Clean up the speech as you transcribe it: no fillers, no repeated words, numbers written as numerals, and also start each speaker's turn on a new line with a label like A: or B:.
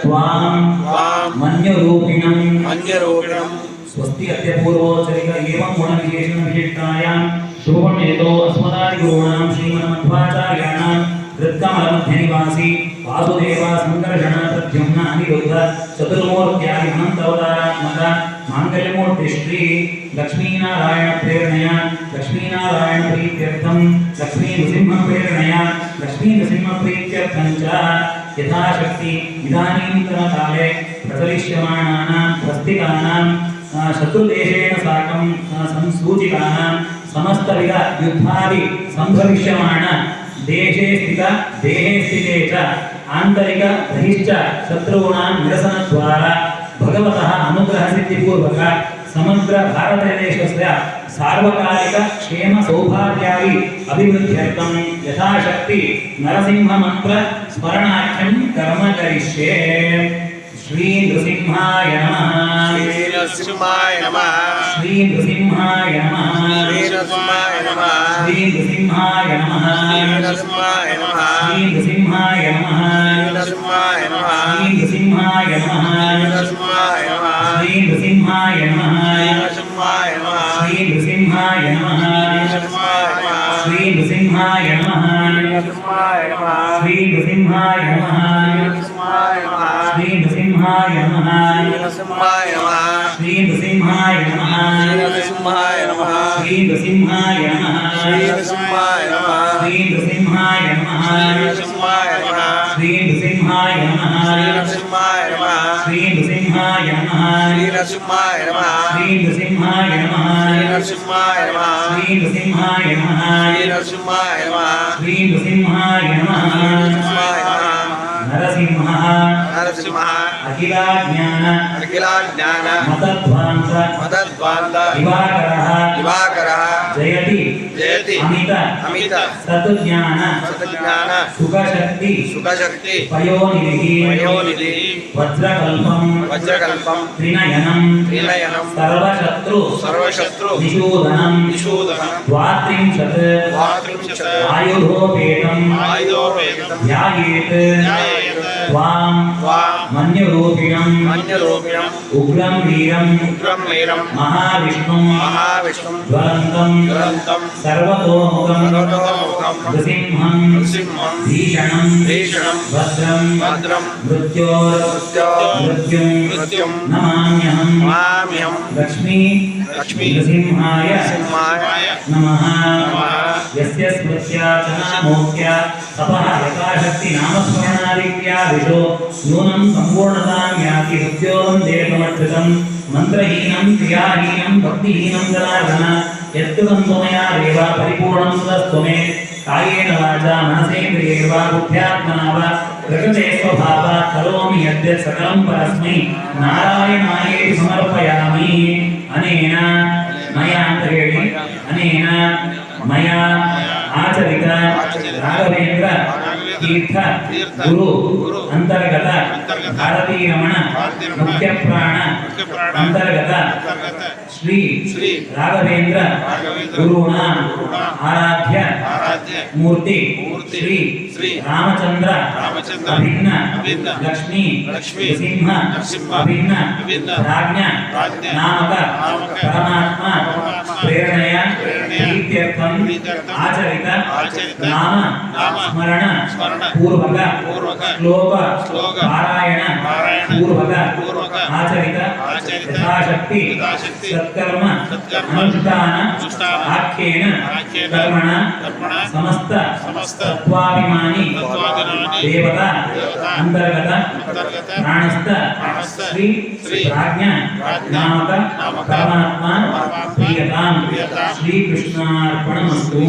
A: त्वां मन्यरूपिणं स्वस्ति अद्य पूर्वोच्चरित एवं गुणविशेषण विशिष्टायां शुभमेतो अस्मदादिगुरूणां श्रीमन्मध्वाचार्याणां हृत्कमलमध्यनिवासी वासुदेव संकर्षण प्रद्युम्न अनिरुद्ध चतुर्मूर्त्यादि अनंतवतारात्मक मांगल्यमूर्ति श्री लक्ष्मीनारायण प्रेरणया लक्ष्मीनारायण प्रीत्यर्थं लक्ष्मी नृसिंह प्रेरणया लक्ष्मी नृसिंह प्रीत्यर्थं च यथाशक्ति इदानीन्तनकाले प्रचलिष्यमाणानां स्वस्तिकानां शत्रुदेशेन साकं संसूचिकानां समस्तविध युद्धादि संभविष्यमाण देशे स्थित देहे स्थिते च आंतरिक बहिश्च शत्रूणां निरसनद्वारा भगवतः अनुग्रहसिद्धिपूर्वक समग्र भारतदेशस्य सार्वकालिक क्षेम सौभाग्यादि अभिवृद्ध्यर्थं यथाशक्ति नरसिंह मंत्र स्मरणाख्यं कर्म करिष्ये। श्री नृसिंहाय नमः।
B: श्री नरसिंहाय नमः।
A: श्री नृसिंहाय नमः।
B: श्री नरसिंहाय नमः।
A: श्री नृसिंहाय नमः।
B: श्री नरसिंहाय नमः।
A: श्री नृसिंहाय नमः।
B: श्री नरसिंहाय नमः।
A: श्री नृसिंहाय नमः।
B: श्री
A: श्री
B: नरसिंहाय नमः।
A: नृसिंहाय नमः। श्री नृसिंहाय नमः। श्री नृसिंहाय नमः। श्री नृसिंहाय नमः। श्री नृसिंहाय नमः। श्री नृसिंहाय नमः। श्री नृसिंहाय नमः। श्री नृसिंहाय नमः। श्री नृसिंहाय नमः। श्री नृसिंहाय नमः। श्री नृसिंहाय नमः। श्री नृसिंहाय नमः। नरसिंहः अखिलाज्ञान मतध्वान्त दिवाकरः जयति अमित सद्ज्ञान सुखशक्ति पयोनिधि वज्रकल्पं त्रिनयनं सर्वशत्रु निषूदनं द्वात्रिंशत् आयुधोपेतं ध्यायेत् त्वां मन्यरूपिणं उग्रं वीरं महाविष्णुं ज्वलन्तं सर्वतोमुखं नृसिंहं भीषणं भद्रं मृत्युं नमाम्यहं लक्ष्मी नृसिंहाय नमः। यस्य स्मृत्या चनामोक्त्या तपः यथाशक्ति नामस्मरणादित्या विशो नूनं सम्पूर्णतां याति मृत्योर्देवमच्युतं मन्त्रहीनं क्रियाहीनं भक्तिहीनं जनार्दन यत्कृतं त्वमया देव परिपूर्णं तदस्तु मे कायेन वाचा मनसेन्द्रियेण वा बुद्ध्यात्मना वा प्रकृते स्वभावात् करोमि यद्यत् सकलं परस्मै नारायणायेति समर्पयामि। अनेन मया आचरित राघवेन्द्र तीर्थ गुरु अंतर्गत भारती रमण मुख्य प्राण अंतर्गत श्री राघवेन्द्र गुरुणा आराध्य मूर्ति श्री रामचंद्र अभिन्न लक्ष्मी नृसिंह अभिन्न राज्ञ नामक परमात्मा प्रेरणया प्रीत्यर्थं आचरित नाम स्मरण पूर्वक श्लोक पारायण पूर्वक आचरित यथाशक्ति सत्कर्म अनुष्ठान आख्येन कर्मण समस्त तत्वाभिमानी देवता अंतर्गत प्राणस्थ श्री राज्ञ नामक परमात्मा प्रियतां श्री कृष्णार्पणमस्तु।